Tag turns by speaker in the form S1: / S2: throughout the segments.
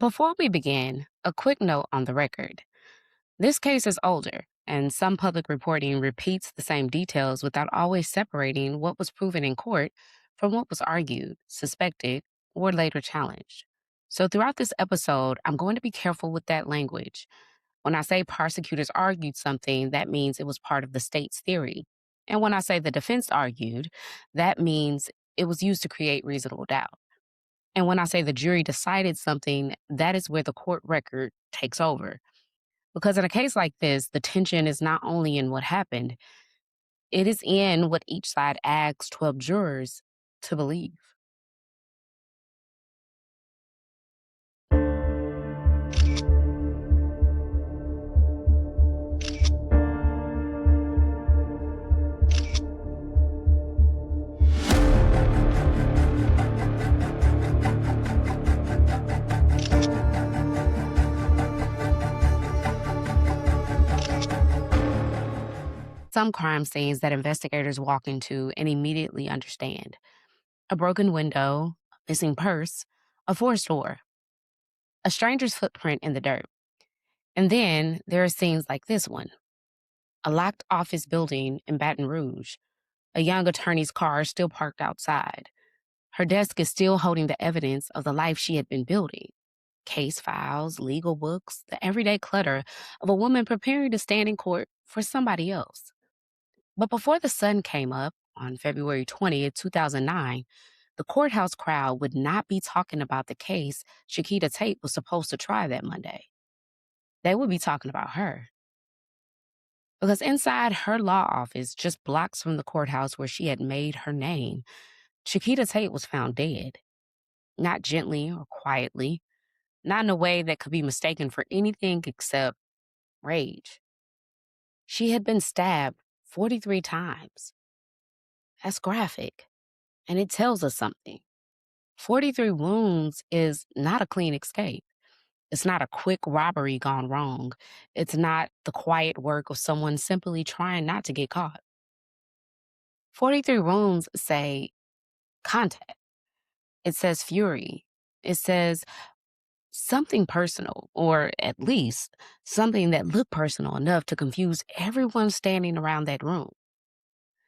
S1: Before we begin, a quick note on the record. This case is older, and some public reporting repeats the same details without always separating what was proven in court from what was argued, suspected, or later challenged. So, throughout this episode, I'm going to be careful with that language. When I say prosecutors argued something, that means it was part of the state's theory. And when I say the defense argued, that means it was used to create reasonable doubt. And when I say the jury decided something, that is where the court record takes over. Because in a case like this, the tension is not only in what happened, it is in what each side asks 12 jurors to believe. Some crime scenes that investigators walk into and immediately understand: a broken window, a missing purse, a forced door, a stranger's footprint in the dirt. And then there are scenes like this one: a locked office building in Baton Rouge, a young attorney's car still parked outside. Her desk is still holding the evidence of the life she had been building: case files, legal books, the everyday clutter of a woman preparing to stand in court for somebody else. But before the sun came up on February 20th, 2009, the courthouse crowd would not be talking about the case Chiquita Tate was supposed to try that Monday. They would be talking about her. Because inside her law office, just blocks from the courthouse where she had made her name, Chiquita Tate was found dead. Not gently or quietly, not in a way that could be mistaken for anything except rage. She had been stabbed 43 times. That's graphic, and it tells us something. 43 wounds is not a clean escape. It's not a quick robbery gone wrong. It's not the quiet work of someone simply trying not to get caught. 43 wounds say contact. It says fury. It says something personal, or at least something that looked personal enough to confuse everyone standing around that room.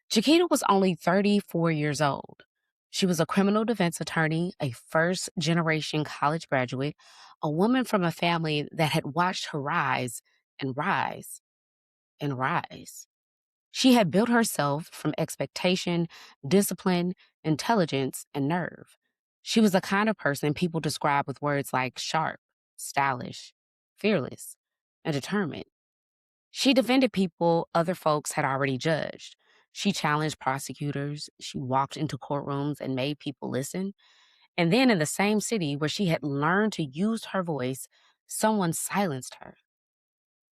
S1: Chiquita was only 34 years old. She was a criminal defense attorney, a first generation college graduate, a woman from a family that had watched her rise and rise and rise. She had built herself from expectation, discipline, intelligence, and nerve. She was the kind of person people describe with words like sharp, stylish, fearless, and determined. She defended people other folks had already judged. She challenged prosecutors. She walked into courtrooms and made people listen. And then in the same city where she had learned to use her voice, someone silenced her.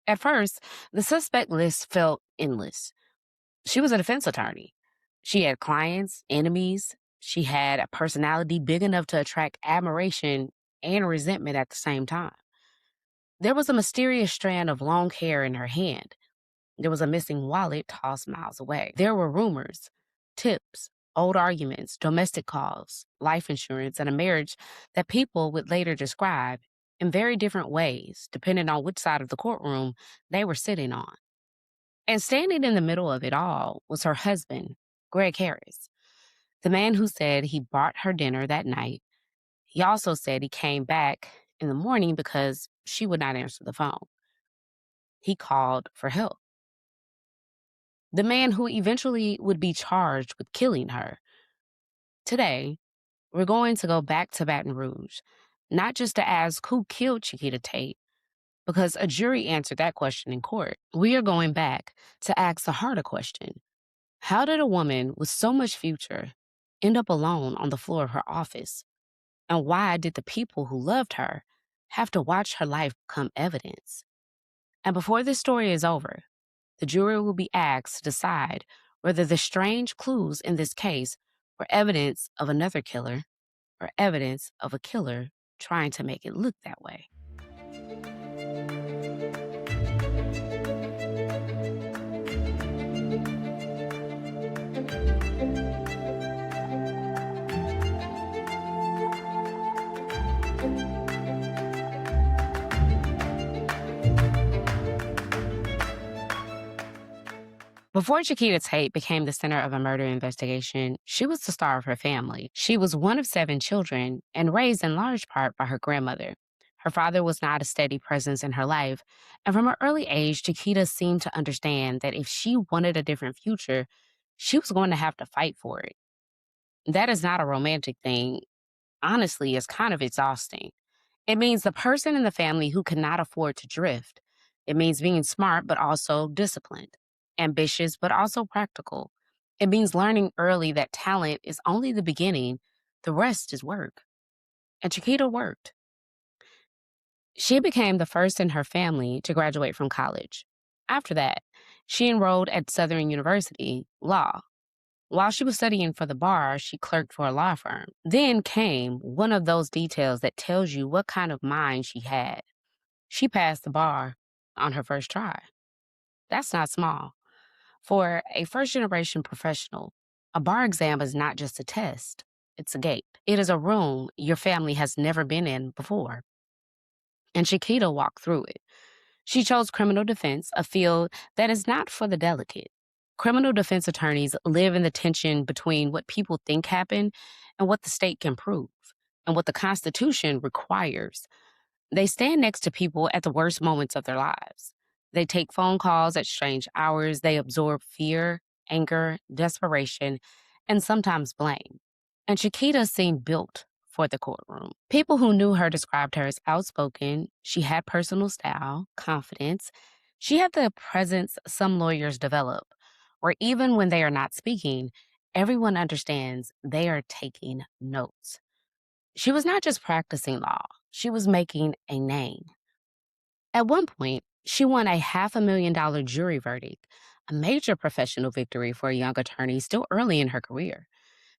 S1: At first, the suspect list felt endless. She was a defense attorney. She had clients, enemies. She had a personality big enough to attract admiration and resentment at the same time. There was a mysterious strand of long hair in her hand. There was a missing wallet tossed miles away. There were rumors, tips, old arguments, domestic calls, life insurance, and a marriage that people would later describe in very different ways, depending on which side of the courtroom they were sitting on. And standing in the middle of it all was her husband, Greg Harris, the man who said he bought her dinner that night. He also said he came back in the morning because she would not answer the phone. He called for help. The man who eventually would be charged with killing her. Today, we're going to go back to Baton Rouge, not just to ask who killed Chiquita Tate, because a jury answered that question in court. We are going back to ask the harder question: how did a woman with so much future end up alone on the floor of her office? And why did the people who loved her have to watch her life become evidence? And before this story is over, the jury will be asked to decide whether the strange clues in this case were evidence of another killer or evidence of a killer trying to make it look that way. Before Chiquita Tate became the center of a murder investigation, she was the star of her family. She was one of seven children and raised in large part by her grandmother. Her father was not a steady presence in her life, and from an early age, Chiquita seemed to understand that if she wanted a different future, she was going to have to fight for it. That is not a romantic thing. Honestly, it's kind of exhausting. It means the person in the family who cannot afford to drift. It means being smart, but also disciplined, ambitious, but also practical. It means learning early that talent is only the beginning, the rest is work. And Chiquita worked. She became the first in her family to graduate from college. After that, she enrolled at Southern University, law. While she was studying for the bar, she clerked for a law firm. Then came one of those details that tells you what kind of mind she had. She passed the bar on her first try. That's not small. For a first generation professional, a bar exam is not just a test, it's a gate. It is a room your family has never been in before. And Chiquita walked through it. She chose criminal defense, a field that is not for the delicate. Criminal defense attorneys live in the tension between what people think happened and what the state can prove, and what the Constitution requires. They stand next to people at the worst moments of their lives. They take phone calls at strange hours. They absorb fear, anger, desperation, and sometimes blame. And Chiquita seemed built for the courtroom. People who knew her described her as outspoken. She had personal style, confidence. She had the presence some lawyers develop, where even when they are not speaking, everyone understands they are taking notes. She was not just practicing law, she was making a name. At one point, she won a $500,000 jury verdict, a major professional victory for a young attorney still early in her career.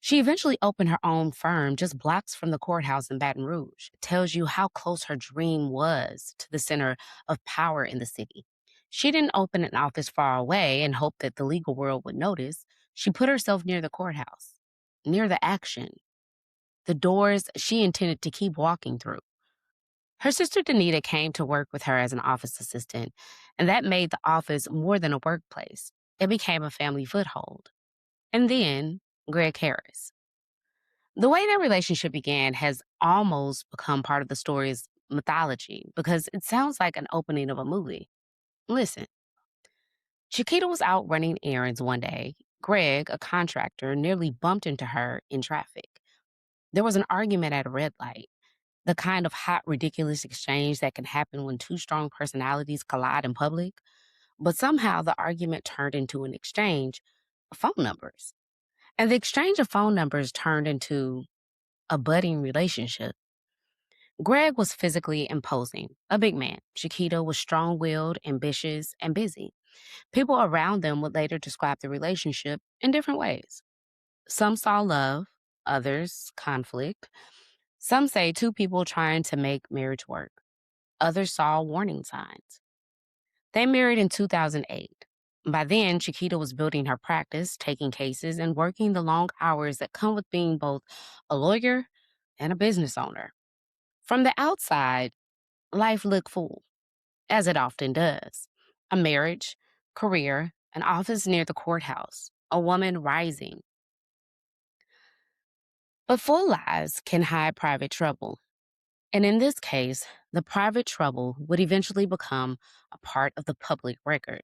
S1: She eventually opened her own firm just blocks from the courthouse in Baton Rouge. It tells you how close her dream was to the center of power in the city. She didn't open an office far away and hope that the legal world would notice. She put herself near the courthouse, near the action, the doors she intended to keep walking through. Her sister Danita came to work with her as an office assistant, and that made the office more than a workplace. It became a family foothold. And then Greg Harris. The way their relationship began has almost become part of the story's mythology because it sounds like an opening of a movie. Listen, Chiquita was out running errands one day. Greg, a contractor, nearly bumped into her in traffic. There was an argument at a red light, the kind of hot, ridiculous exchange that can happen when two strong personalities collide in public. But somehow the argument turned into an exchange of phone numbers. And the exchange of phone numbers turned into a budding relationship. Greg was physically imposing, a big man. Chiquita was strong willed, ambitious, and busy. People around them would later describe the relationship in different ways. Some saw love, others conflict. Some say two people trying to make marriage work. Others saw warning signs. They married in 2008. By then, Chiquita was building her practice, taking cases, and working the long hours that come with being both a lawyer and a business owner. From the outside, life looked full, as it often does. A marriage, career, an office near the courthouse, a woman rising. But full lives can hide private trouble. And in this case, the private trouble would eventually become a part of the public record.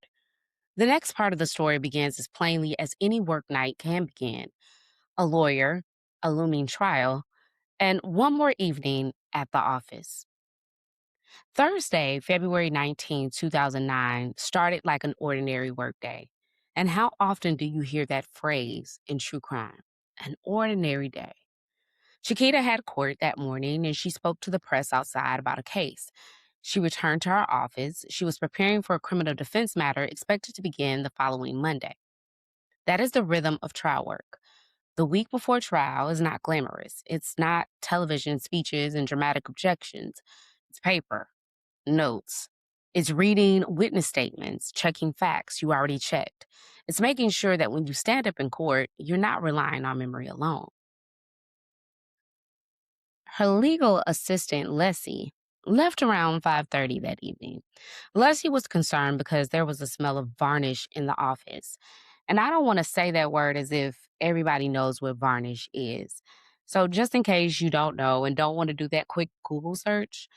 S1: The next part of the story begins as plainly as any work night can begin: a lawyer, a looming trial, and one more evening at the office. Thursday, February 19, 2009, started like an ordinary workday. And how often do you hear that phrase in true crime? An ordinary day. Chiquita had court that morning and she spoke to the press outside about a case. She returned to her office. She was preparing for a criminal defense matter expected to begin the following Monday. That is the rhythm of trial work. The week before trial is not glamorous. It's not television speeches and dramatic objections. It's paper, notes. It's reading witness statements, checking facts you already checked. It's making sure that when you stand up in court, you're not relying on memory alone. Her legal assistant, Leslie, left around 5:30 that evening. Leslie was concerned because there was a smell of varnish in the office. And I don't want to say that word as if everybody knows what varnish is. So just in case you don't know and don't want to do that quick Google search,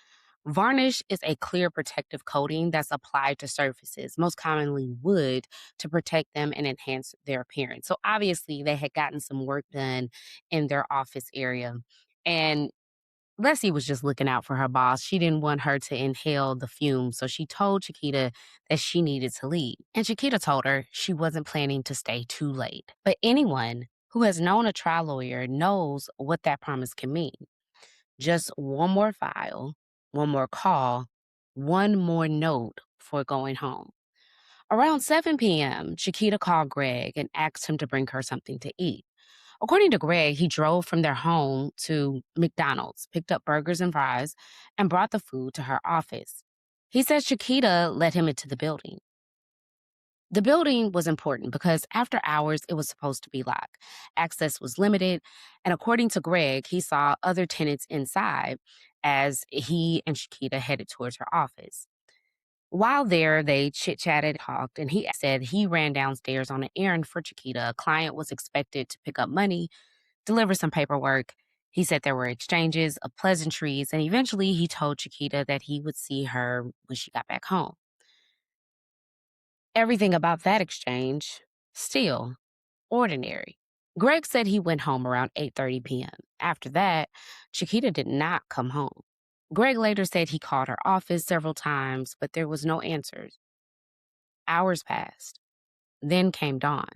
S1: varnish is a clear protective coating that's applied to surfaces, most commonly wood, to protect them and enhance their appearance. So obviously, they had gotten some work done in their office area. And Leslie was just looking out for her boss. She didn't want her to inhale the fumes, so she told Chiquita that she needed to leave. And Chiquita told her she wasn't planning to stay too late. But anyone who has known a trial lawyer knows what that promise can mean. Just one more file, one more call, one more note before going home. Around 7 p.m., Chiquita called Greg and asked him to bring her something to eat. According to Greg, he drove from their home to McDonald's, picked up burgers and fries, and brought the food to her office. He said Chiquita let him into the building. The building was important because after hours, it was supposed to be locked. Access was limited, and according to Greg, he saw other tenants inside as he and Chiquita headed towards her office. While there, they chit chatted, talked, and he said he ran downstairs on an errand for Chiquita. A client was expected to pick up money, deliver some paperwork. He said there were exchanges of pleasantries, and eventually he told Chiquita that he would see her when she got back home. Everything about that exchange, still ordinary. Greg said he went home around 8:30 p.m. After that, Chiquita did not come home. Greg later said he called her office several times, but there was no answers. Hours passed. Then came dawn.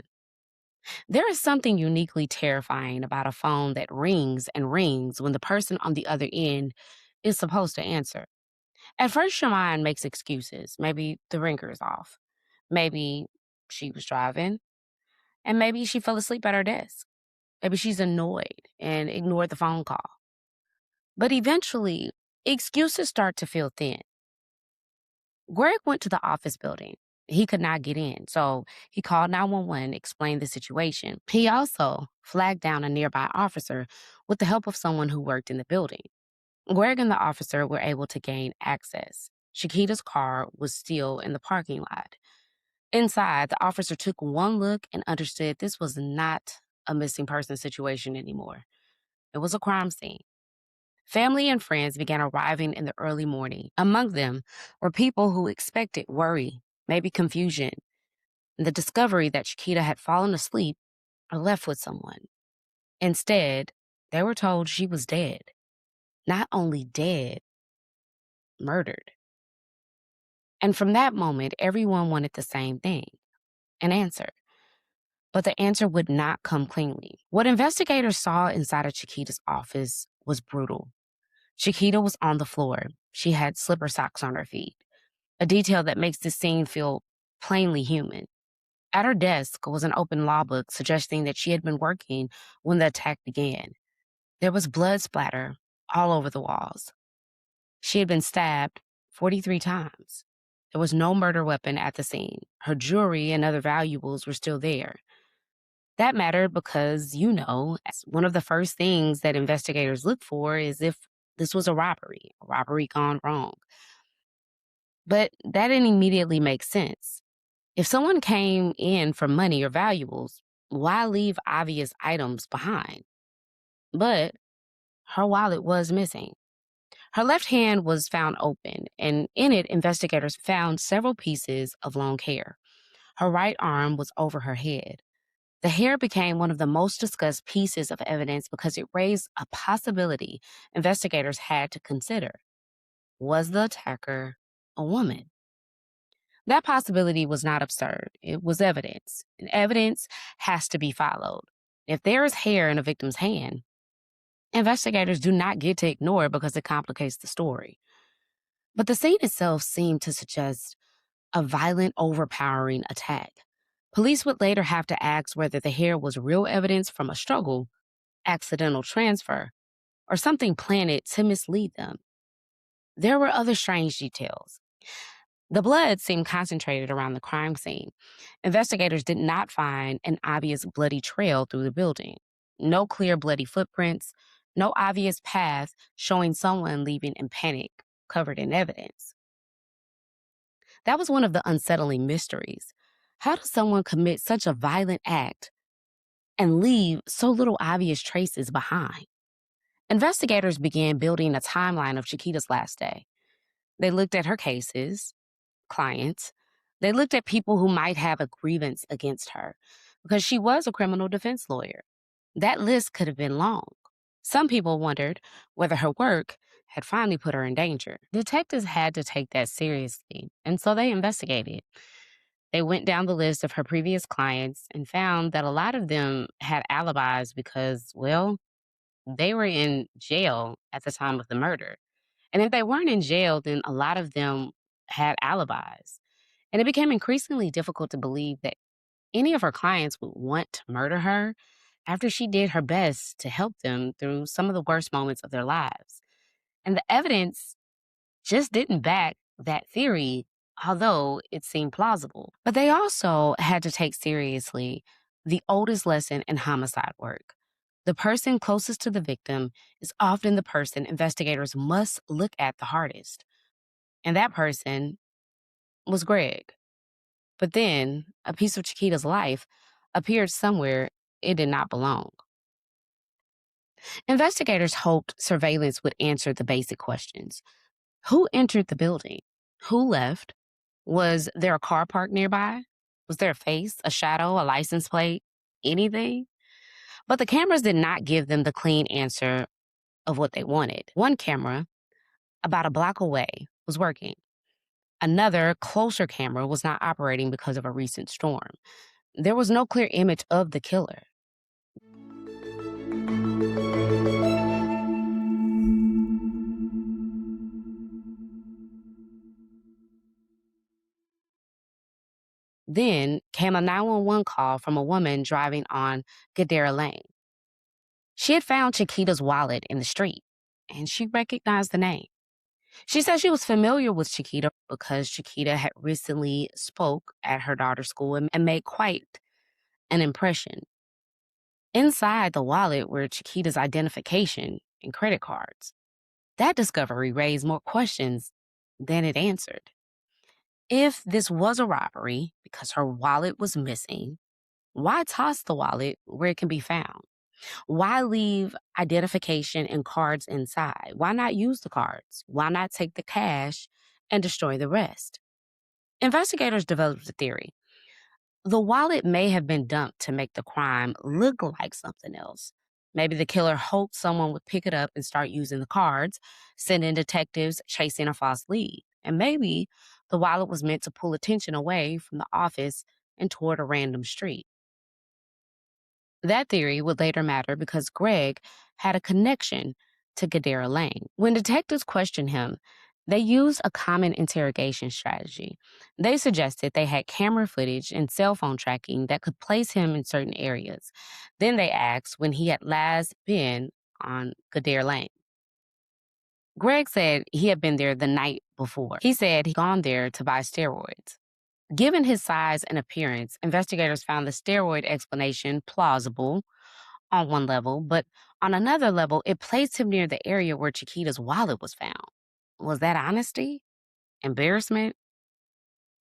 S1: There is something uniquely terrifying about a phone that rings and rings when the person on the other end is supposed to answer. At first, your mind makes excuses. Maybe the ringer is off. Maybe she was driving, and maybe she fell asleep at her desk. Maybe she's annoyed and ignored the phone call. But eventually, excuses start to feel thin. Greg went to the office building. He could not get in, so he called 911, explained the situation. He also flagged down a nearby officer with the help of someone who worked in the building. Greg and the officer were able to gain access. Chiquita's car was still in the parking lot. Inside, the officer took one look and understood this was not a missing person situation anymore. It was a crime scene. Family and friends began arriving in the early morning. Among them were people who expected worry, maybe confusion, and the discovery that Chiquita had fallen asleep or left with someone. Instead, they were told she was dead. Not only dead, murdered. And from that moment, everyone wanted the same thing, an answer. But the answer would not come cleanly. What investigators saw inside of Chiquita's office was brutal. Chiquita was on the floor. She had slipper socks on her feet, a detail that makes this scene feel plainly human. At her desk was an open law book suggesting that she had been working when the attack began. There was blood splatter all over the walls. She had been stabbed 43 times. There was no murder weapon at the scene. Her jewelry and other valuables were still there. That mattered because, as one of the first things that investigators look for is if this was a robbery gone wrong. But that didn't immediately make sense. If someone came in for money or valuables, why leave obvious items behind? But her wallet was missing. Her left hand was found open, and in it, investigators found several pieces of long hair. Her right arm was over her head. The hair became one of the most discussed pieces of evidence because it raised a possibility investigators had to consider. Was the attacker a woman? That possibility was not absurd. It was evidence, and evidence has to be followed. If there is hair in a victim's hand, investigators do not get to ignore it because it complicates the story. But the scene itself seemed to suggest a violent, overpowering attack. Police would later have to ask whether the hair was real evidence from a struggle, accidental transfer, or something planted to mislead them. There were other strange details. The blood seemed concentrated around the crime scene. Investigators did not find an obvious bloody trail through the building. No clear bloody footprints, no obvious path showing someone leaving in panic. covered in evidence. That was one of the unsettling mysteries. How does someone commit such a violent act and leave so little obvious traces behind? Investigators began building a timeline of Chiquita's last day. They looked at her cases, clients. They looked at people who might have a grievance against her because she was a criminal defense lawyer. That list could have been long. Some people wondered whether her work had finally put her in danger. Detectives had to take that seriously, and so they investigated. They went down the list of her previous clients and found that a lot of them had alibis because, well, they were in jail at the time of the murder. And if they weren't in jail, then a lot of them had alibis. And it became increasingly difficult to believe that any of her clients would want to murder her after she did her best to help them through some of the worst moments of their lives. And the evidence just didn't back that theory, although it seemed plausible. But they also had to take seriously the oldest lesson in homicide work. The person closest to the victim is often the person investigators must look at the hardest. And that person was Greg. But then a piece of Chiquita's life appeared somewhere it did not belong. Investigators hoped surveillance would answer the basic questions. Who entered the building? Who left? Was there a car parked nearby? Was there a face, a shadow, a license plate, anything? But the cameras did not give them the clean answer of what they wanted. One camera, about a block away, was working. Another, closer camera was not operating because of a recent storm. There was no clear image of the killer. Then came a 911 call from a woman driving on Gadara Lane. She had found Chiquita's wallet in the street, and she recognized the name. She said she was familiar with Chiquita because Chiquita had recently spoke at her daughter's school and made quite an impression. Inside the wallet were Chiquita's identification and credit cards. That discovery raised more questions than it answered. If this was a robbery because her wallet was missing, why toss the wallet where it can be found? Why leave identification and cards inside? Why not use the cards? Why not take the cash and destroy the rest? Investigators developed a theory. The wallet may have been dumped to make the crime look like something else. Maybe the killer hoped someone would pick it up and start using the cards, sending detectives chasing a false lead. And maybe the wallet was meant to pull attention away from the office and toward a random street. That theory would later matter because Greg had a connection to Gadara Lane. When detectives questioned him, they used a common interrogation strategy. They suggested they had camera footage and cell phone tracking that could place him in certain areas. Then they asked when he had last been on Gadara Lane. Greg said he had been there the night before. He said he'd gone there to buy steroids. Given his size and appearance, investigators found the steroid explanation plausible on one level, but on another level, it placed him near the area where Chiquita's wallet was found. Was that honesty? Embarrassment?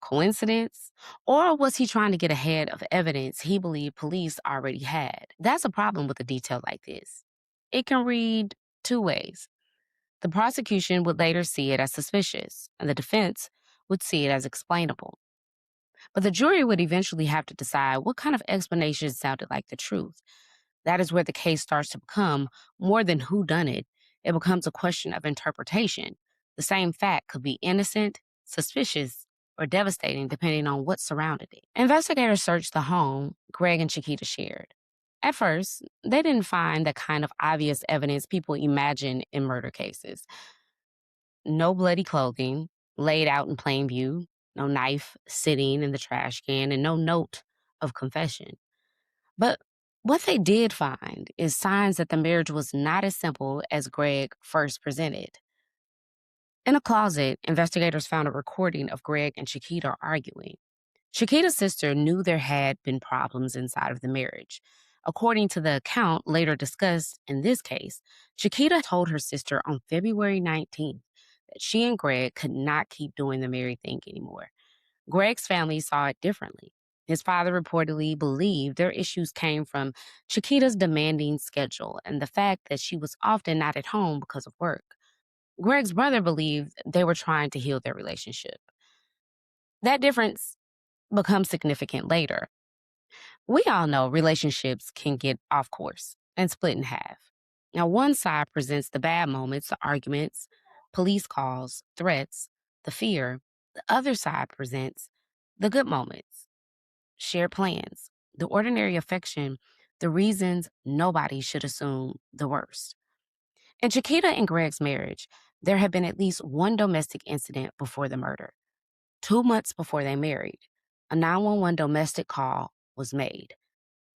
S1: Coincidence? Or was he trying to get ahead of evidence he believed police already had? That's a problem with a detail like this. It can read two ways. The prosecution would later see it as suspicious, and the defense would see it as explainable. But the jury would eventually have to decide what kind of explanation sounded like the truth. That is where the case starts to become more than whodunit. It becomes a question of interpretation. The same fact could be innocent, suspicious, or devastating depending on what surrounded it. Investigators searched the home Greg and Chiquita shared. At first, they didn't find the kind of obvious evidence people imagine in murder cases. No bloody clothing laid out in plain view, no knife sitting in the trash can, and no note of confession. But what they did find is signs that the marriage was not as simple as Greg first presented. In a closet, investigators found a recording of Greg and Chiquita arguing. Chiquita's sister knew there had been problems inside of the marriage. According to the account later discussed in this case, Chiquita told her sister on February 19th that she and Greg could not keep doing the married thing anymore. Greg's family saw it differently. His father reportedly believed their issues came from Chiquita's demanding schedule and the fact that she was often not at home because of work. Greg's brother believed they were trying to heal their relationship. That difference becomes significant later. We all know relationships can get off course and split in half. Now, one side presents the bad moments, the arguments, police calls, threats, the fear. The other side presents the good moments, shared plans, the ordinary affection, the reasons nobody should assume the worst. In Chiquita and Greg's marriage, there had been at least one domestic incident before the murder. 2 months before they married, a 911 domestic call was made.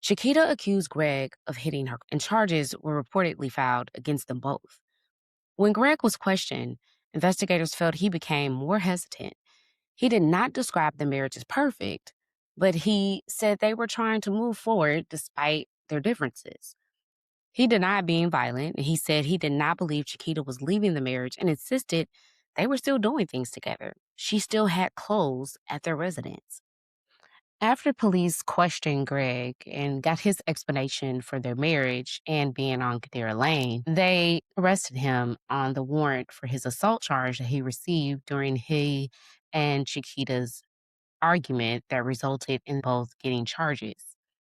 S1: Chiquita accused Greg of hitting her, and charges were reportedly filed against them both. When Greg was questioned, investigators felt he became more hesitant. He did not describe the marriage as perfect, but he said they were trying to move forward despite their differences. He denied being violent, and he said he did not believe Chiquita was leaving the marriage and insisted they were still doing things together. She still had clothes at their residence. After police questioned Greg and got his explanation for their marriage and being on their lane, they arrested him on the warrant for his assault charge that he received during he and Chiquita's argument that resulted in both getting charges.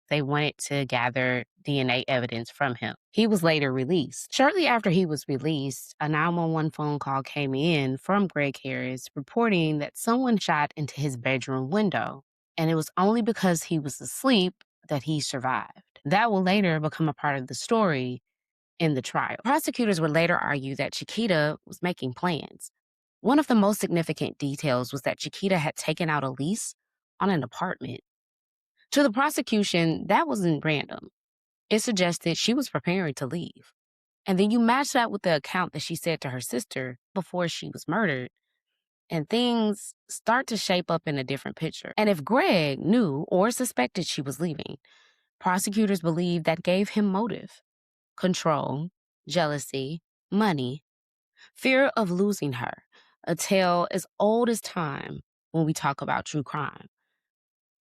S1: They wanted to gather DNA evidence from him. He was later released. Shortly after he was released, a 911 phone call came in from Greg Harris reporting that someone shot into his bedroom window, and it was only because he was asleep that he survived. That will later become a part of the story in the trial. Prosecutors would later argue that Chiquita was making plans. One of the most significant details was that Chiquita had taken out a lease on an apartment. To the prosecution, that wasn't random. It suggested she was preparing to leave. And then you match that with the account that she said to her sister before she was murdered, and things start to shape up in a different picture. And if Greg knew or suspected she was leaving, prosecutors believe that gave him motive: control, jealousy, money, fear of losing her, a tale as old as time when we talk about true crime.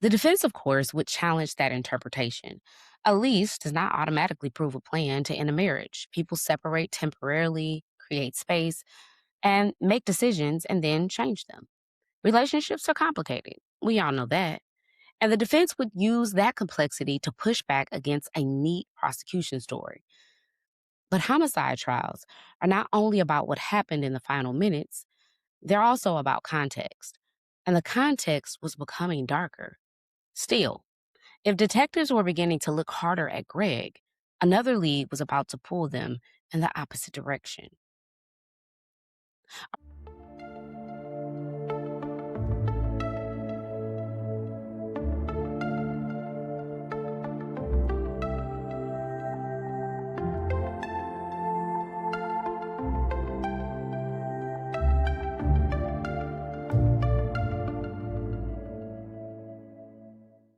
S1: The defense, of course, would challenge that interpretation. A lease does not automatically prove a plan to end a marriage. People separate temporarily, create space, and make decisions and then change them. Relationships are complicated. We all know that. And the defense would use that complexity to push back against a neat prosecution story. But homicide trials are not only about what happened in the final minutes, they're also about context. And the context was becoming darker. Still, if detectives were beginning to look harder at Greg, another lead was about to pull them in the opposite direction.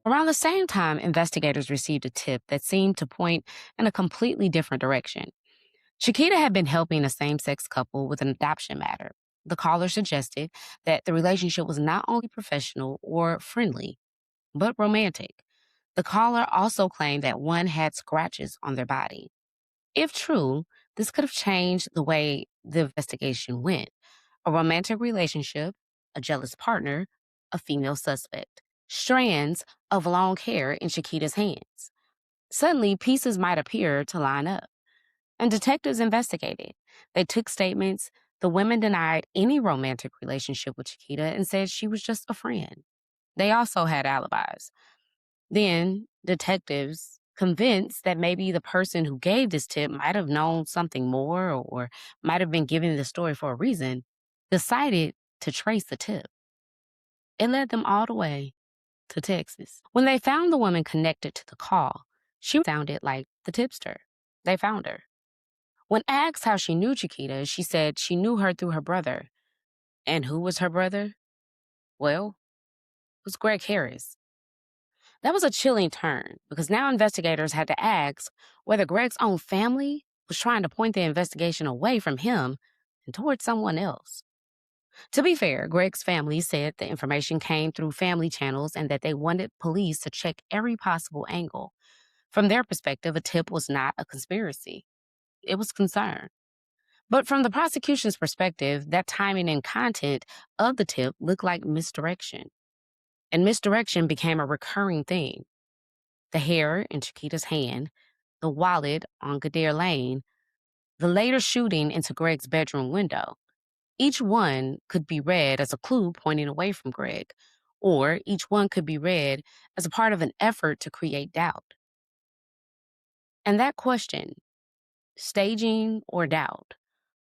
S1: Around the same time, investigators received a tip that seemed to point in a completely different direction. Chiquita had been helping a same-sex couple with an adoption matter. The caller suggested that the relationship was not only professional or friendly, but romantic. The caller also claimed that one had scratches on their body. If true, this could have changed the way the investigation went. A romantic relationship, a jealous partner, a female suspect, strands of long hair in Chiquita's hands. Suddenly, pieces might appear to line up. And detectives investigated. They took statements. The women denied any romantic relationship with Chiquita and said she was just a friend. They also had alibis. Then, detectives, convinced that maybe the person who gave this tip might have known something more or might have been giving the story for a reason, decided to trace the tip. It led them all the way to Texas. When they found the woman connected to the call, she sounded like the tipster. They found her. When asked how she knew Chiquita, she said she knew her through her brother. And who was her brother? Well, it was Greg Harris. That was a chilling turn because now investigators had to ask whether Greg's own family was trying to point the investigation away from him and towards someone else. To be fair, Greg's family said the information came through family channels and that they wanted police to check every possible angle. From their perspective, a tip was not a conspiracy, it was concern. But from the prosecution's perspective, that timing and content of the tip looked like misdirection. And misdirection became a recurring theme. The hair in Chiquita's hand, the wallet on Gadare Lane, the later shooting into Greg's bedroom window. Each one could be read as a clue pointing away from Greg, or each one could be read as a part of an effort to create doubt. And that question, staging or doubt,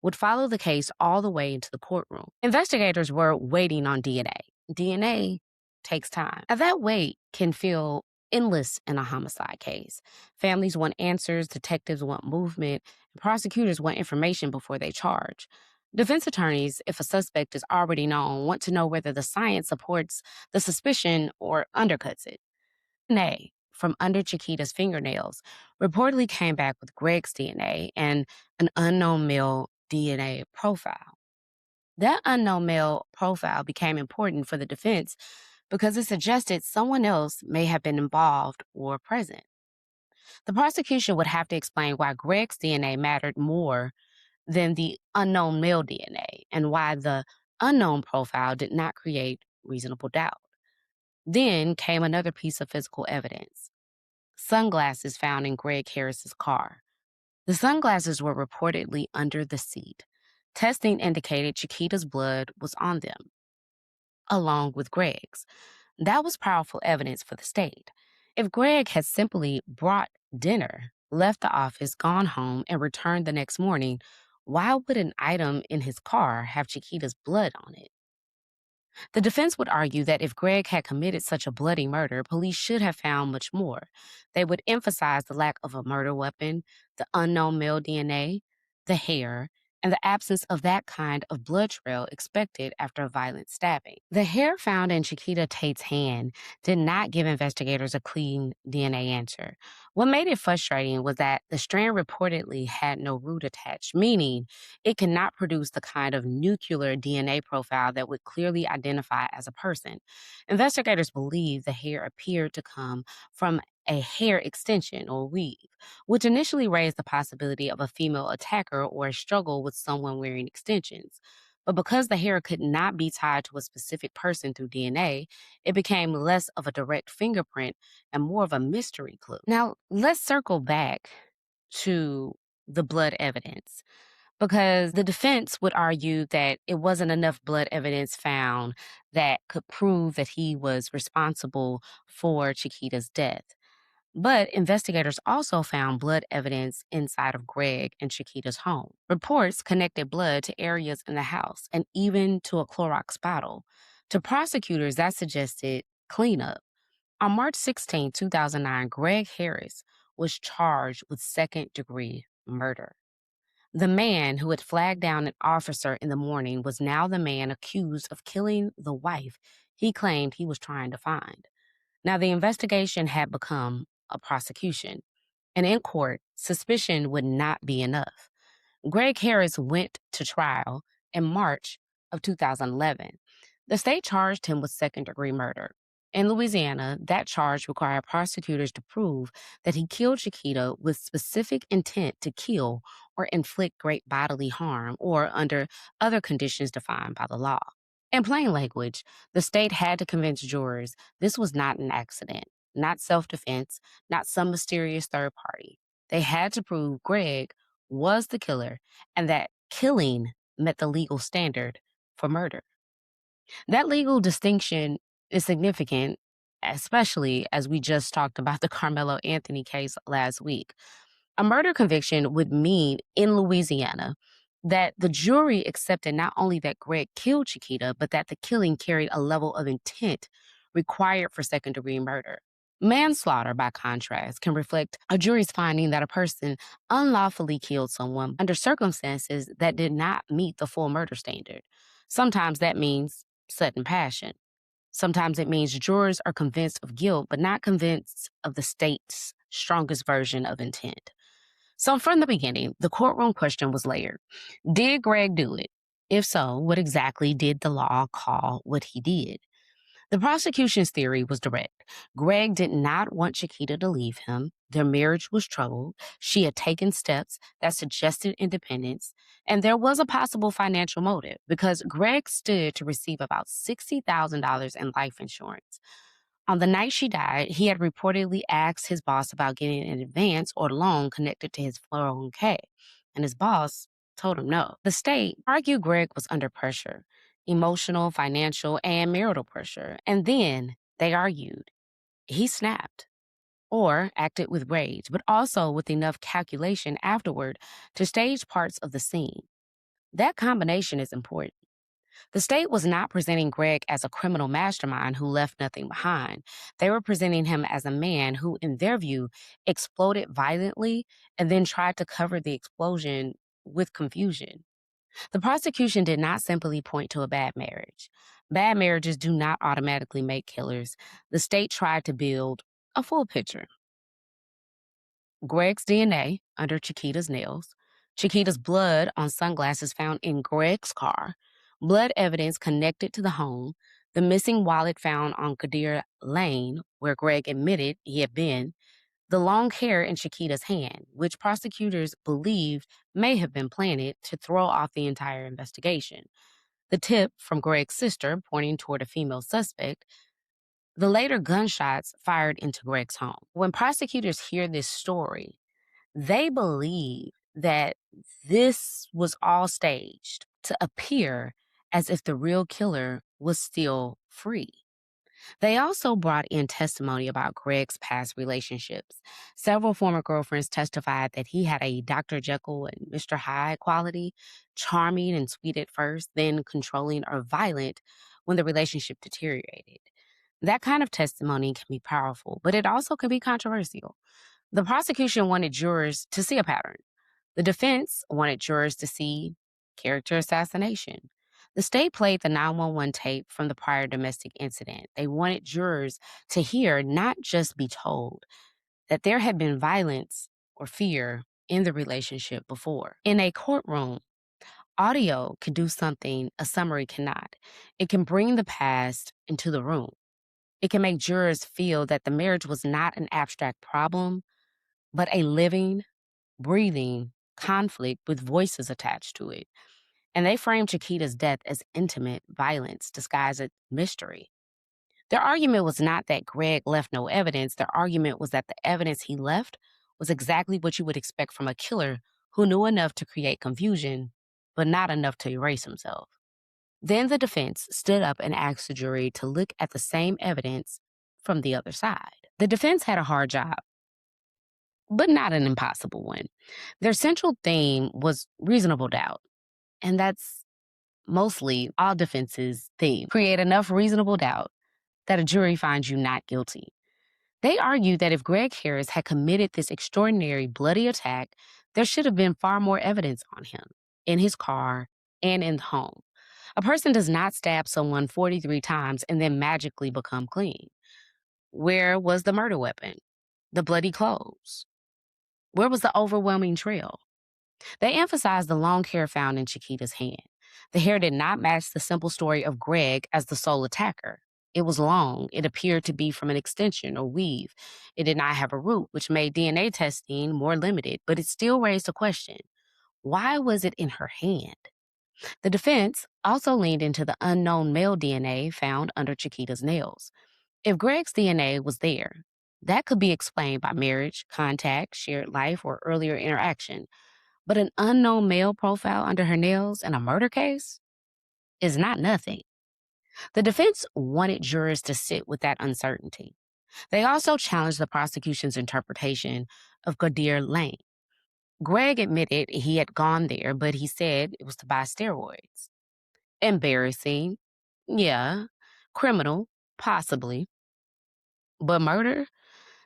S1: would follow the case all the way into the courtroom. Investigators were waiting on DNA. DNA takes time. Now, that wait can feel endless in a homicide case. Families want answers, detectives want movement, and prosecutors want information before they charge. Defense attorneys, if a suspect is already known, want to know whether the science supports the suspicion or undercuts it. DNA from under Chiquita's fingernails reportedly came back with Greg's DNA and an unknown male DNA profile. That unknown male profile became important for the defense because it suggested someone else may have been involved or present. The prosecution would have to explain why Greg's DNA mattered more than the unknown male DNA and why the unknown profile did not create reasonable doubt. Then came another piece of physical evidence: sunglasses found in Greg Harris's car. The sunglasses were reportedly under the seat. Testing indicated Chiquita's blood was on them, along with Greg's. That was powerful evidence for the state. If Greg had simply brought dinner, left the office, gone home, and returned the next morning, why would an item in his car have Chiquita's blood on it? The defense would argue that if Greg had committed such a bloody murder, police should have found much more. They would emphasize the lack of a murder weapon, the unknown male DNA, the hair, and the absence of that kind of blood trail expected after a violent stabbing. The hair found in Chiquita Tate's hand did not give investigators a clean DNA answer. What made it frustrating was that the strand reportedly had no root attached, meaning it cannot produce the kind of nuclear DNA profile that would clearly identify as a person. Investigators believe the hair appeared to come from a hair extension or weave, which initially raised the possibility of a female attacker or a struggle with someone wearing extensions. But because the hair could not be tied to a specific person through DNA, it became less of a direct fingerprint and more of a mystery clue. Now, let's circle back to the blood evidence, because the defense would argue that it wasn't enough blood evidence found that could prove that he was responsible for Chiquita's death. But investigators also found blood evidence inside of Greg and Chiquita's home. Reports connected blood to areas in the house and even to a Clorox bottle. To prosecutors, that suggested cleanup. On March 16, 2009, Greg Harris was charged with second-degree murder. The man who had flagged down an officer in the morning was now the man accused of killing the wife he claimed he was trying to find. Now, the investigation had become a prosecution, and in court, suspicion would not be enough. Greg Harris went to trial in March of 2011. The state charged him with second-degree murder. In Louisiana, that charge required prosecutors to prove that he killed Chiquita with specific intent to kill or inflict great bodily harm, or under other conditions defined by the law. In plain language, the state had to convince jurors this was not an accident, not self-defense, not some mysterious third party. They had to prove Greg was the killer and that killing met the legal standard for murder. That legal distinction is significant, especially as we just talked about the Carmelo Anthony case last week. A murder conviction would mean in Louisiana that the jury accepted not only that Greg killed Chiquita, but that the killing carried a level of intent required for second-degree murder. Manslaughter, by contrast, can reflect a jury's finding that a person unlawfully killed someone under circumstances that did not meet the full murder standard. Sometimes that means sudden passion. Sometimes it means jurors are convinced of guilt, but not convinced of the state's strongest version of intent. So from the beginning, the courtroom question was layered. Did Greg do it? If so, what exactly did the law call what he did? The prosecution's theory was direct. Greg did not want Chiquita to leave him. Their marriage was troubled. She had taken steps that suggested independence, and there was a possible financial motive because Greg stood to receive about $60,000 in life insurance. On the night she died, he had reportedly asked his boss about getting an advance or loan connected to his 401k, and his boss told him no. The state argued Greg was under pressure, emotional, financial, and marital pressure, and then they argued he snapped or acted with rage, but also with enough calculation afterward to stage parts of the scene. That combination is important. The state was not presenting Greg as a criminal mastermind who left nothing behind. They were presenting him as a man who, in their view, exploded violently and then tried to cover the explosion with confusion. The prosecution did not simply point to a bad marriage. Bad marriages do not automatically make killers. The state tried to build a full picture. Greg's DNA under Chiquita's nails, Chiquita's blood on sunglasses found in Greg's car, blood evidence connected to the home, the missing wallet found on Kadir Lane, where Greg admitted he had been, the long hair in Chiquita's hand, which prosecutors believed may have been planted to throw off the entire investigation, the tip from Greg's sister pointing toward a female suspect, the later gunshots fired into Greg's home. When prosecutors hear this story, they believe that this was all staged to appear as if the real killer was still free. They also brought in testimony about Greg's past relationships. Several former girlfriends testified that he had a Dr. Jekyll and Mr. Hyde quality, charming and sweet at first, then controlling or violent when the relationship deteriorated. That kind of testimony can be powerful, but it also can be controversial. The prosecution wanted jurors to see a pattern. The defense wanted jurors to see character assassination. The state played the 911 tape from the prior domestic incident. They wanted jurors to hear, not just be told, that there had been violence or fear in the relationship before. In a courtroom, audio can do something a summary cannot. It can bring the past into the room. It can make jurors feel that the marriage was not an abstract problem, but a living, breathing conflict with voices attached to it. And they framed Chiquita's death as intimate violence disguised as mystery. Their argument was not that Greg left no evidence. Their argument was that the evidence he left was exactly what you would expect from a killer who knew enough to create confusion, but not enough to erase himself. Then the defense stood up and asked the jury to look at the same evidence from the other side. The defense had a hard job, but not an impossible one. Their central theme was reasonable doubt, and that's mostly all defenses' theme. Create enough reasonable doubt that a jury finds you not guilty. They argued that if Greg Harris had committed this extraordinary bloody attack, there should have been far more evidence on him, in his car and in the home. A person does not stab someone 43 times and then magically become clean. Where was the murder weapon? The bloody clothes? Where was the overwhelming trail? They emphasized the long hair found in Chiquita's hand. The hair did not match the simple story of Greg as the sole attacker. It was long. It appeared to be from an extension or weave. It did not have a root, which made DNA testing more limited, but it still raised a question. Why was it in her hand? The defense also leaned into the unknown male DNA found under Chiquita's nails. If Greg's DNA was there, that could be explained by marriage, contact, shared life, or earlier interaction. But an unknown male profile under her nails in a murder case is not nothing. The defense wanted jurors to sit with that uncertainty. They also challenged the prosecution's interpretation of Kadir Lane. Greg admitted he had gone there, but he said it was to buy steroids. Embarrassing. Yeah. Criminal. Possibly. But murder?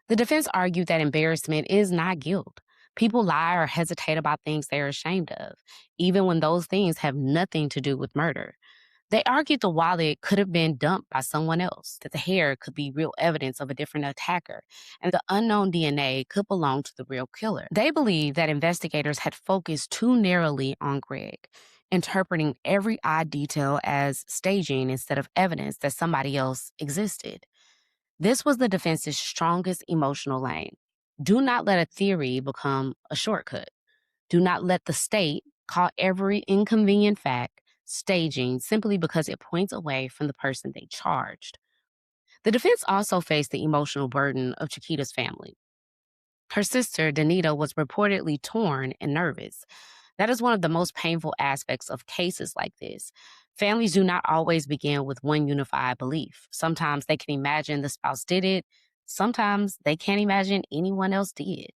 S1: The defense argued that embarrassment is not guilt. People lie or hesitate about things they are ashamed of, even when those things have nothing to do with murder. They argued the wallet could have been dumped by someone else, that the hair could be real evidence of a different attacker, and the unknown DNA could belong to the real killer. They believed that investigators had focused too narrowly on Greg. interpreting every odd detail as staging instead of evidence that somebody else existed. This was the defense's strongest emotional lane. Do not let a theory become a shortcut. Do not let the state call every inconvenient fact staging simply because it points away from the person they charged. The defense also faced the emotional burden of Chiquita's family. Her sister, Danita, was reportedly torn and nervous. That is one of the most painful aspects of cases like this. Families do not always begin with one unified belief. Sometimes they can imagine the spouse did it. Sometimes they can't imagine anyone else did.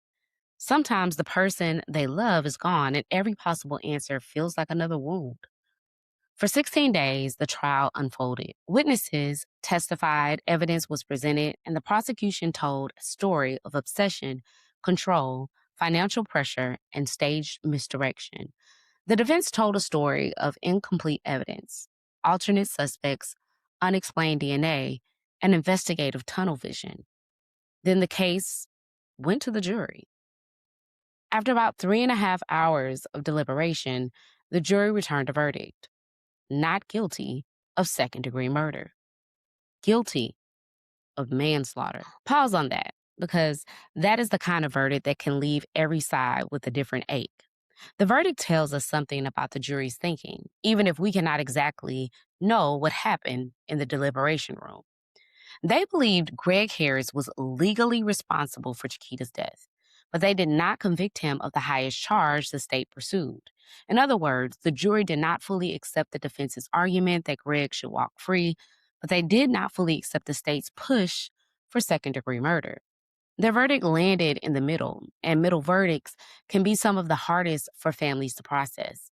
S1: Sometimes the person they love is gone and every possible answer feels like another wound. For 16 days, the trial unfolded. Witnesses testified, evidence was presented, and the prosecution told a story of obsession, control, financial pressure, and staged misdirection. The defense told a story of incomplete evidence, alternate suspects, unexplained DNA, and investigative tunnel vision. Then the case went to the jury. After about 3.5 hours of deliberation, the jury returned a verdict: not guilty of second-degree murder, guilty of manslaughter. Pause on that, because that is the kind of verdict that can leave every side with a different ache. The verdict tells us something about the jury's thinking, even if we cannot exactly know what happened in the deliberation room. They believed Greg Harris was legally responsible for Chiquita's death, but they did not convict him of the highest charge the state pursued. In other words, the jury did not fully accept the defense's argument that Greg should walk free, but they did not fully accept the state's push for second-degree murder. Their verdict landed in the middle, and middle verdicts can be some of the hardest for families to process.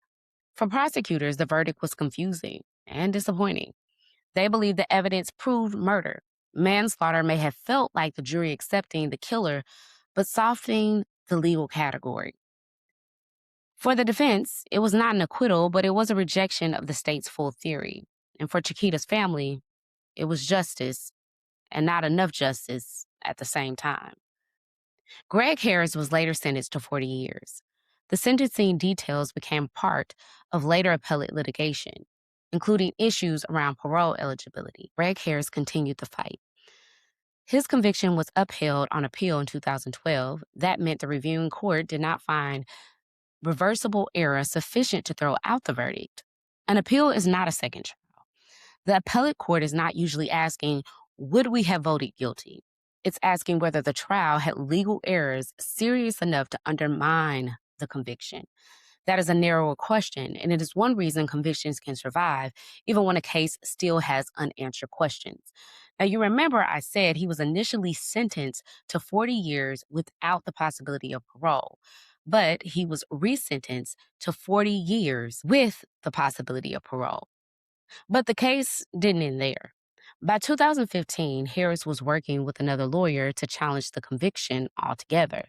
S1: For prosecutors, the verdict was confusing and disappointing. They believed the evidence proved murder. Manslaughter may have felt like the jury accepting the killer, but softening the legal category. For the defense, it was not an acquittal, but it was a rejection of the state's full theory. And for Chiquita's family, it was justice, and not enough justice at the same time. Greg Harris was later sentenced to 40 years. The sentencing details became part of later appellate litigation, including issues around parole eligibility. Greg Harris continued the fight. His conviction was upheld on appeal in 2012. That meant the reviewing court did not find reversible error sufficient to throw out the verdict. An appeal is not a second trial. The appellate court is not usually asking, would we have voted guilty? It's asking whether the trial had legal errors serious enough to undermine the conviction. That is a narrower question, and it is one reason convictions can survive even when a case still has unanswered questions. Now, you remember I said he was initially sentenced to 40 years without the possibility of parole, but he was resentenced to 40 years with the possibility of parole. But the case didn't end there. By 2015, Harris was working with another lawyer to challenge the conviction altogether.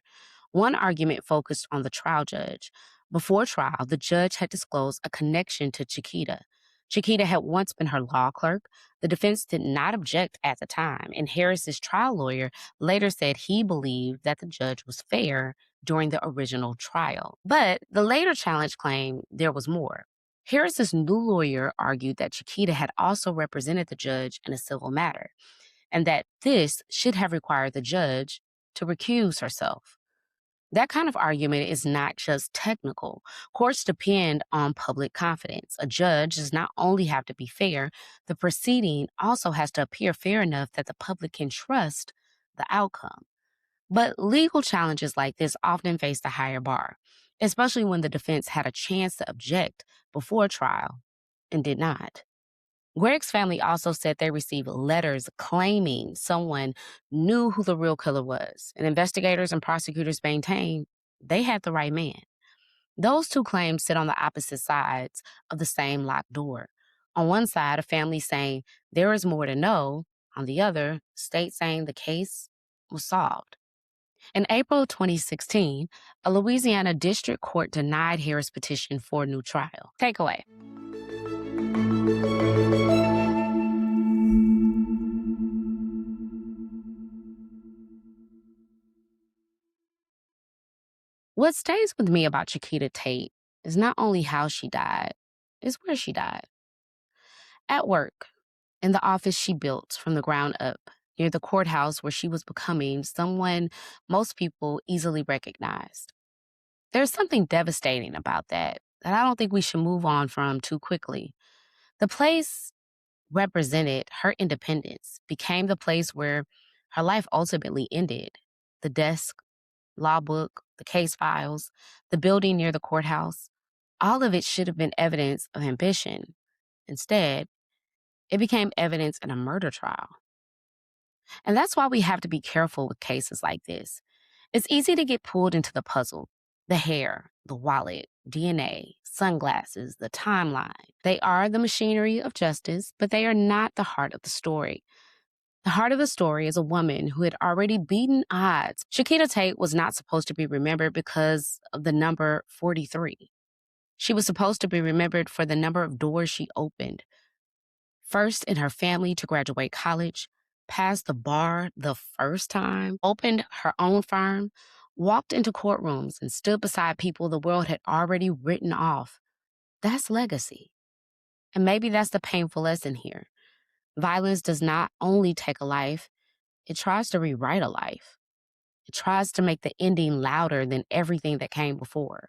S1: One argument focused on the trial judge. Before trial, the judge had disclosed a connection to Chiquita. Chiquita had once been her law clerk. The defense did not object at the time, and Harris's trial lawyer later said he believed that the judge was fair during the original trial. But the later challenge claimed there was more. Harris's new lawyer argued that Chiquita had also represented the judge in a civil matter, and that this should have required the judge to recuse herself. That kind of argument is not just technical. Courts depend on public confidence. A judge does not only have to be fair, the proceeding also has to appear fair enough that the public can trust the outcome. But legal challenges like this often face the higher bar, especially when the defense had a chance to object before trial and did not. Greg's family also said they received letters claiming someone knew who the real killer was, and investigators and prosecutors maintained they had the right man. Those two claims sit on the opposite sides of the same locked door. On one side, a family saying there is more to know. On the other, state saying the case was solved. In April 2016, a Louisiana district court denied Harris' petition for a new trial. Takeaway. What stays with me about Chiquita Tate is not only how she died, is where she died. At work, in the office she built from the ground up, near the courthouse where she was becoming someone most people easily recognized. There's something devastating about that I don't think we should move on from too quickly. The place represented her independence, became the place where her life ultimately ended. The desk, law book, the case files, the building near the courthouse, all of it should have been evidence of ambition. Instead, it became evidence in a murder trial. And that's why we have to be careful with cases like this. It's easy to get pulled into the puzzle. The hair, the wallet, DNA, sunglasses, the timeline. They are the machinery of justice, but they are not the heart of the story. The heart of the story is a woman who had already beaten odds. Chiquita Tate was not supposed to be remembered because of the number 43. She was supposed to be remembered for the number of doors she opened. First in her family to graduate college, passed the bar the first time, opened her own firm, walked into courtrooms, and stood beside people the world had already written off. That's legacy. And maybe that's the painful lesson here. Violence does not only take a life, it tries to rewrite a life. It tries to make the ending louder than everything that came before.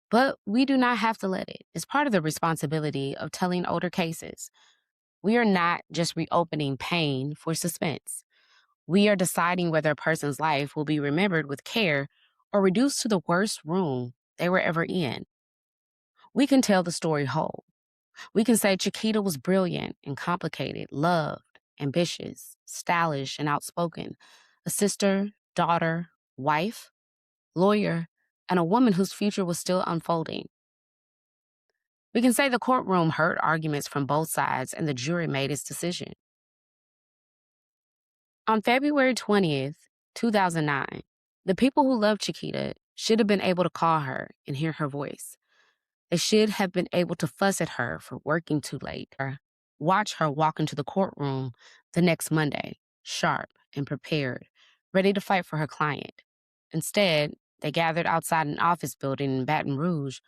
S1: But we do not have to let it. It's part of the responsibility of telling older cases. We are not just reopening pain for suspense. We are deciding whether a person's life will be remembered with care or reduced to the worst room they were ever in. We can tell the story whole. We can say Chiquita was brilliant and complicated, loved, ambitious, stylish, and outspoken, a sister, daughter, wife, lawyer, and a woman whose future was still unfolding. We can say the courtroom heard arguments from both sides and the jury made its decision. On February 20th, 2009, the people who loved Chiquita should have been able to call her and hear her voice. They should have been able to fuss at her for working too late, or watch her walk into the courtroom the next Monday, sharp and prepared, ready to fight for her client. Instead, they gathered outside an office building in Baton Rouge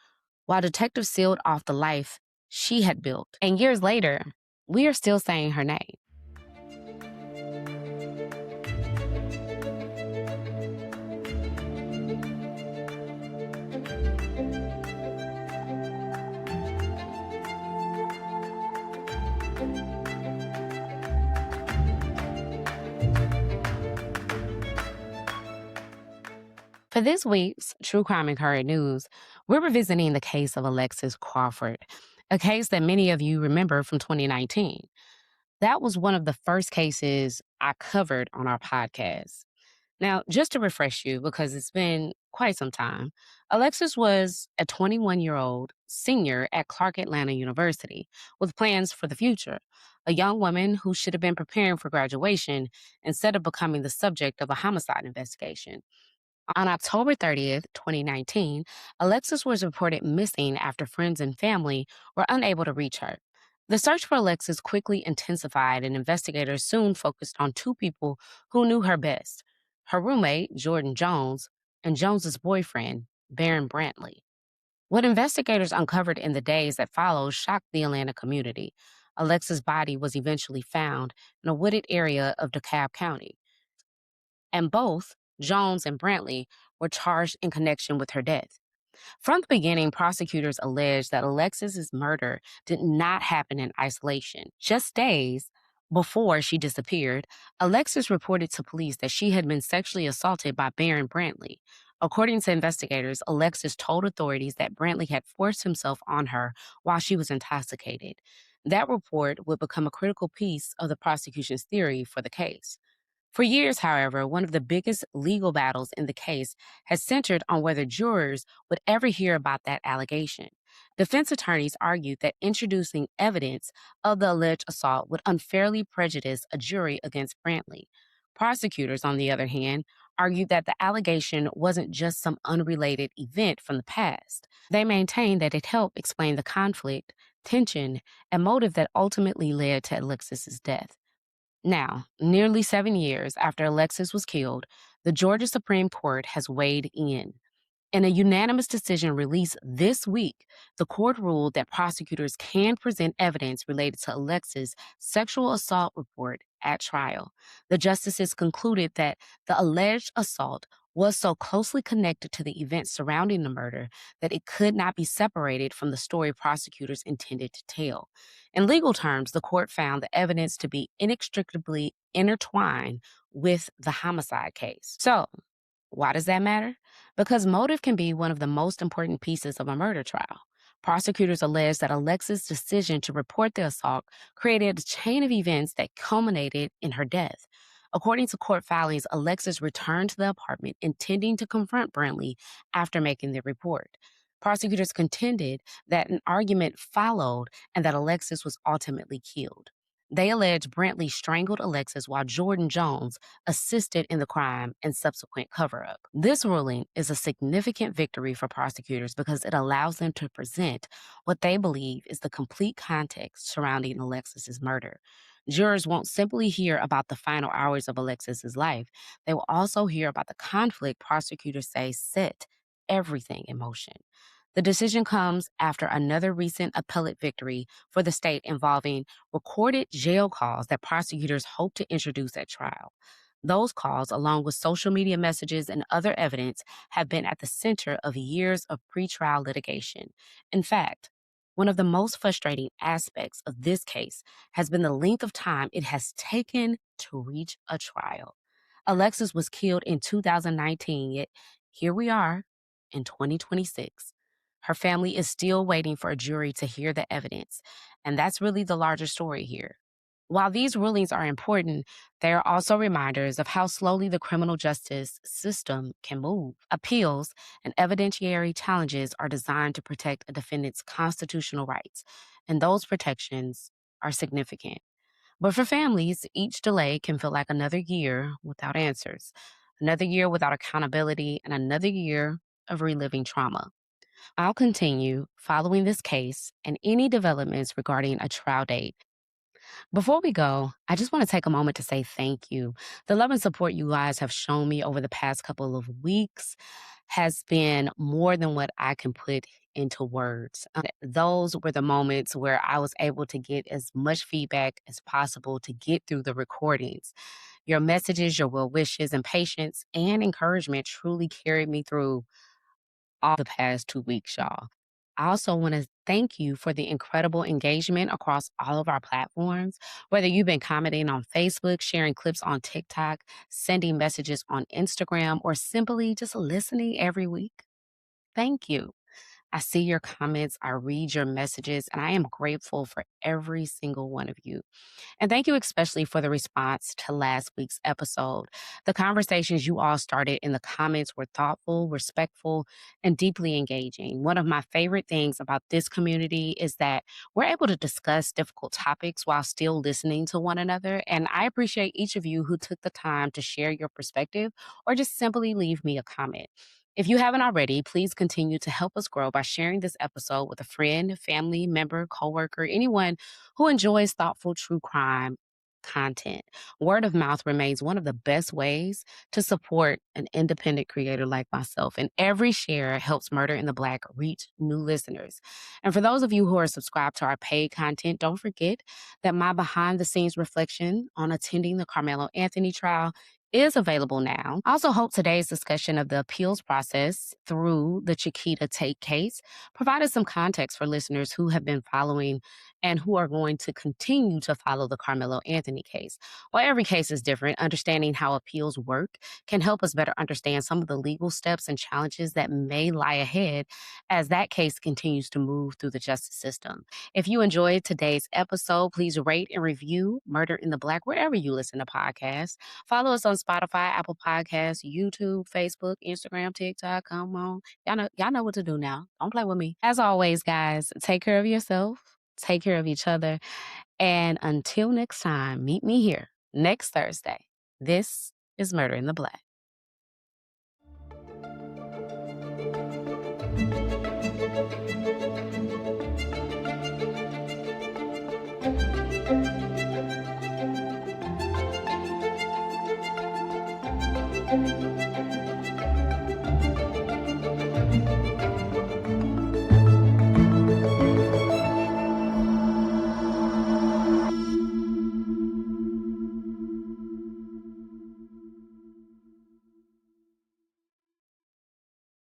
S1: while detectives sealed off the life she had built. And years later, we are still saying her name. For this week's True Crime and Current News, we're revisiting the case of Alexis Crawford, a case that many of you remember from 2019. That was one of the first cases I covered on our podcast. Now, just to refresh you, because it's been quite some time, Alexis was a 21-year-old senior at Clark Atlanta University with plans for the future, a young woman who should have been preparing for graduation instead of becoming the subject of a homicide investigation. On October 30th, 2019, Alexis was reported missing after friends and family were unable to reach her. The search for Alexis quickly intensified, and investigators soon focused on two people who knew her best: her roommate, Jordan Jones, and Jones's boyfriend, Baron Brantley. What investigators uncovered in the days that followed shocked the Atlanta community. Alexis' body was eventually found in a wooded area of DeKalb County, and both Jones and Brantley were charged in connection with her death. From the beginning, prosecutors alleged that Alexis's murder did not happen in isolation. Just days before she disappeared, Alexis reported to police that she had been sexually assaulted by Baron Brantley. According to investigators, Alexis told authorities that Brantley had forced himself on her while she was intoxicated. That report would become a critical piece of the prosecution's theory for the case. For years, however, one of the biggest legal battles in the case has centered on whether jurors would ever hear about that allegation. Defense attorneys argued that introducing evidence of the alleged assault would unfairly prejudice a jury against Brantley. Prosecutors, on the other hand, argued that the allegation wasn't just some unrelated event from the past. They maintained that it helped explain the conflict, tension, and motive that ultimately led to Alexis's death. Now, nearly 7 years after Alexis was killed, the Georgia Supreme Court has weighed in. In a unanimous decision released this week, the court ruled that prosecutors can present evidence related to Alexis' sexual assault report at trial. The justices concluded that the alleged assault was so closely connected to the events surrounding the murder that it could not be separated from the story prosecutors intended to tell. In legal terms, the court found the evidence to be inextricably intertwined with the homicide case. So, why does that matter? Because motive can be one of the most important pieces of a murder trial. Prosecutors allege that Alexis' decision to report the assault created a chain of events that culminated in her death. According to court filings, Alexis returned to the apartment intending to confront Brantley after making the report. Prosecutors contended that an argument followed and that Alexis was ultimately killed. They allege Brantley strangled Alexis while Jordan Jones assisted in the crime and subsequent cover up. This ruling is a significant victory for prosecutors because it allows them to present what they believe is the complete context surrounding Alexis's murder. Jurors won't simply hear about the final hours of Alexis's life, they will also hear about the conflict prosecutors say set everything in motion. The decision comes after another recent appellate victory for the state involving recorded jail calls that prosecutors hope to introduce at trial. Those calls, along with social media messages and other evidence, have been at the center of years of pretrial litigation. In fact, one of the most frustrating aspects of this case has been the length of time it has taken to reach a trial. Alexis was killed in 2019, yet here we are in 2026. Her family is still waiting for a jury to hear the evidence, and that's really the larger story here. While these rulings are important, they are also reminders of how slowly the criminal justice system can move. Appeals and evidentiary challenges are designed to protect a defendant's constitutional rights, and those protections are significant. But for families, each delay can feel like another year without answers, another year without accountability, and another year of reliving trauma. I'll continue following this case and any developments regarding a trial date. Before we go, I just want to take a moment to say thank you. The love and support you guys have shown me over the past couple of weeks has been more than what I can put into words. Those were the moments where I was able to get as much feedback as possible to get through the recordings. Your messages, your well wishes, and patience and encouragement truly carried me through all the past 2 weeks, y'all. I also want to thank you for the incredible engagement across all of our platforms. Whether you've been commenting on Facebook, sharing clips on TikTok, sending messages on Instagram, or simply just listening every week, thank you. I see your comments, I read your messages, and I am grateful for every single one of you. And thank you especially for the response to last week's episode. The conversations you all started in the comments were thoughtful, respectful, and deeply engaging. One of my favorite things about this community is that we're able to discuss difficult topics while still listening to one another. And I appreciate each of you who took the time to share your perspective or just simply leave me a comment. If you haven't already, please continue to help us grow by sharing this episode with a friend, family member, coworker, anyone who enjoys thoughtful true crime content. Word of mouth remains one of the best ways to support an independent creator like myself, and every share helps Murder in the Black reach new listeners. And for those of you who are subscribed to our paid content, don't forget that my behind the scenes reflection on attending the Carmelo Anthony trial is available now. I also hope today's discussion of the appeals process through the Chiquita Tate case provided some context for listeners who have been following and who are going to continue to follow the Carmelo Anthony case. While every case is different, understanding how appeals work can help us better understand some of the legal steps and challenges that may lie ahead as that case continues to move through the justice system. If you enjoyed today's episode, please rate and review Murder in the Black wherever you listen to podcasts. Follow us on Spotify, Apple Podcasts, YouTube, Facebook, Instagram, TikTok. Come on. Y'all know what to do now. Don't play with me. As always, guys, take care of yourself, take care of each other. And until next time, meet me here next Thursday. This is Murder in the Black. Thank you.